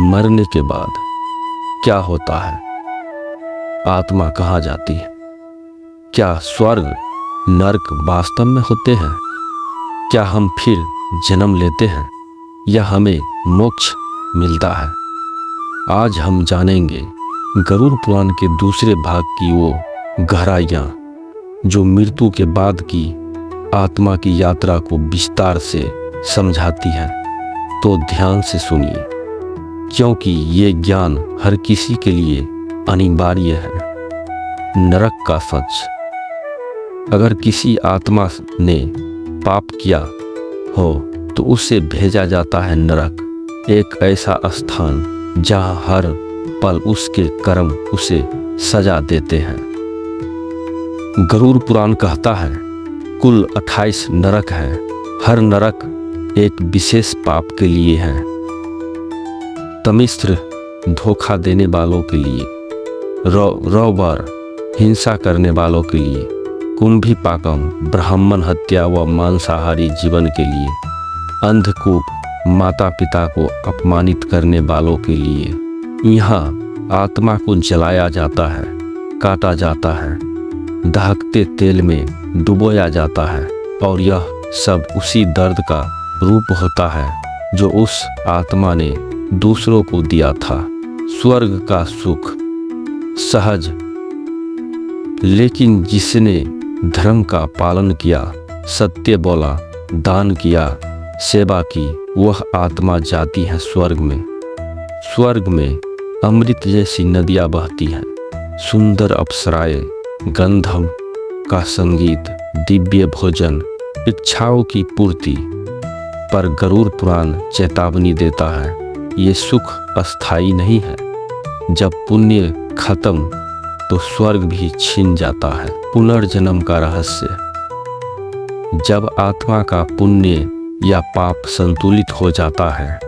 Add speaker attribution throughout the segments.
Speaker 1: मरने के बाद क्या होता है? आत्मा कहाँ जाती है? क्या स्वर्ग नरक वास्तव में होते हैं? क्या हम फिर जन्म लेते हैं या हमें मोक्ष मिलता है? आज हम जानेंगे गरुड़ पुराण के दूसरे भाग की वो गहराइयाँ जो मृत्यु के बाद की आत्मा की यात्रा को विस्तार से समझाती हैं। तो ध्यान से सुनिए, क्योंकि ये ज्ञान हर किसी के लिए अनिवार्य है। नरक का सच। अगर किसी आत्मा ने पाप किया हो तो उसे भेजा जाता है नरक, एक ऐसा स्थान जहां हर पल उसके कर्म उसे सजा देते हैं। गरुड़ पुराण कहता है कुल 28 नरक हैं। हर नरक एक विशेष पाप के लिए है। तमिस्र धोखा देने वालों के लिए, रौबर हिंसा करने वालों के लिए, कुंभीपाकम ब्राह्मण हत्या व मांसाहारी जीवन के लिए, अंधकूप माता पिता को अपमानित करने वालों के लिए। यहाँ आत्मा को जलाया जाता है, काटा जाता है, दहकते तेल में डुबोया जाता है और यह सब उसी दर्द का रूप होता है जो उस आत्मा ने दूसरों को दिया था। स्वर्ग का सुख सहज, लेकिन जिसने धर्म का पालन किया, सत्य बोला, दान किया, सेवा की, वह आत्मा जाती है स्वर्ग में। स्वर्ग में अमृत जैसी नदियाँ बहती हैं, सुंदर अप्सराएं, गंधम का संगीत, दिव्य भोजन, इच्छाओं की पूर्ति। पर गरुड़ पुराण चेतावनी देता है, ये सुख अस्थायी नहीं है। जब पुण्य खत्म तो स्वर्ग भी छिन जाता है। पुनर्जन्म का रहस्य। जब आत्मा का पुण्य या पाप संतुलित हो जाता है,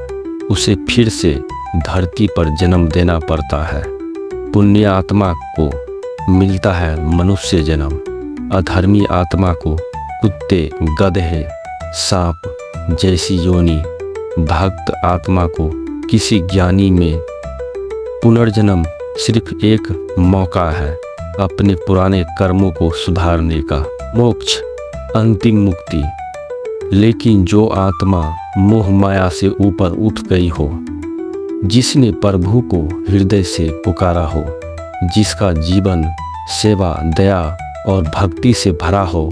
Speaker 1: उसे फिर से धरती पर जन्म देना पड़ता है। पुण्य आत्मा को मिलता है मनुष्य जन्म, अधर्मी आत्मा को कुत्ते, गधे, सांप जैसी योनि, भक्त आत्मा को किसी ज्ञानी में। पुनर्जन्म सिर्फ एक मौका है अपने पुराने कर्मों को सुधारने का। मोक्ष अंतिम मुक्ति। लेकिन जो आत्मा मोह माया से ऊपर उठ गई हो, जिसने प्रभु को हृदय से पुकारा हो, जिसका जीवन सेवा, दया और भक्ति से भरा हो,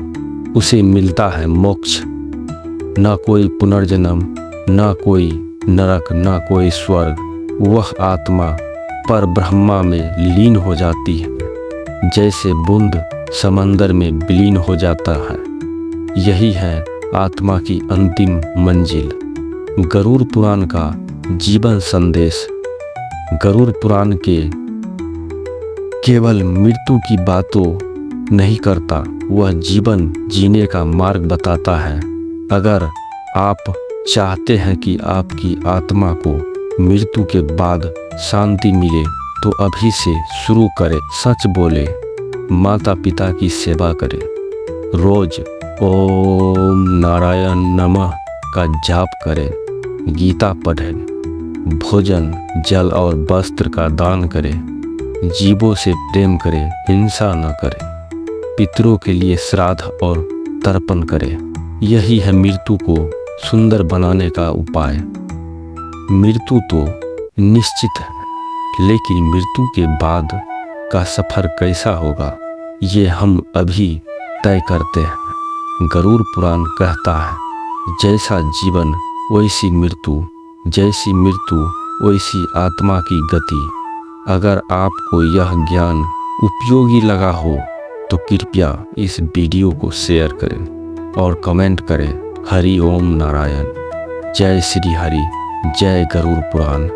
Speaker 1: उसे मिलता है मोक्ष। न कोई पुनर्जन्म, न कोई नरक, न कोई स्वर्ग। वह आत्मा पर ब्रह्मा में लीन हो जाती है, जैसे बूंद समंदर में विलीन हो जाता है। यही है आत्मा की अंतिम मंजिल। गरुड़ पुराण का जीवन संदेश। गरुड़ पुराण के केवल मृत्यु की बातों नहीं करता, वह जीवन जीने का मार्ग बताता है। अगर आप चाहते हैं कि आपकी आत्मा को मृत्यु के बाद शांति मिले तो अभी से शुरू करें। सच बोले, माता पिता की सेवा करें, रोज ओम नारायण नमः का जाप करें, गीता पढ़ें, भोजन, जल और वस्त्र का दान करें, जीवों से प्रेम करें, हिंसा न करें, पितरों के लिए श्राद्ध और तर्पण करें। यही है मृत्यु को सुंदर बनाने का उपाय। मृत्यु तो निश्चित है, लेकिन मृत्यु के बाद का सफर कैसा होगा, ये हम अभी तय करते हैं। गरुड़ पुराण कहता है, जैसा जीवन वैसी मृत्यु, जैसी मृत्यु वैसी आत्मा की गति। अगर आपको यह ज्ञान उपयोगी लगा हो तो कृपया इस वीडियो को शेयर करें और कमेंट करें। हरि ओम नारायण। जय श्री हरि। जय गरुड़ पुराण।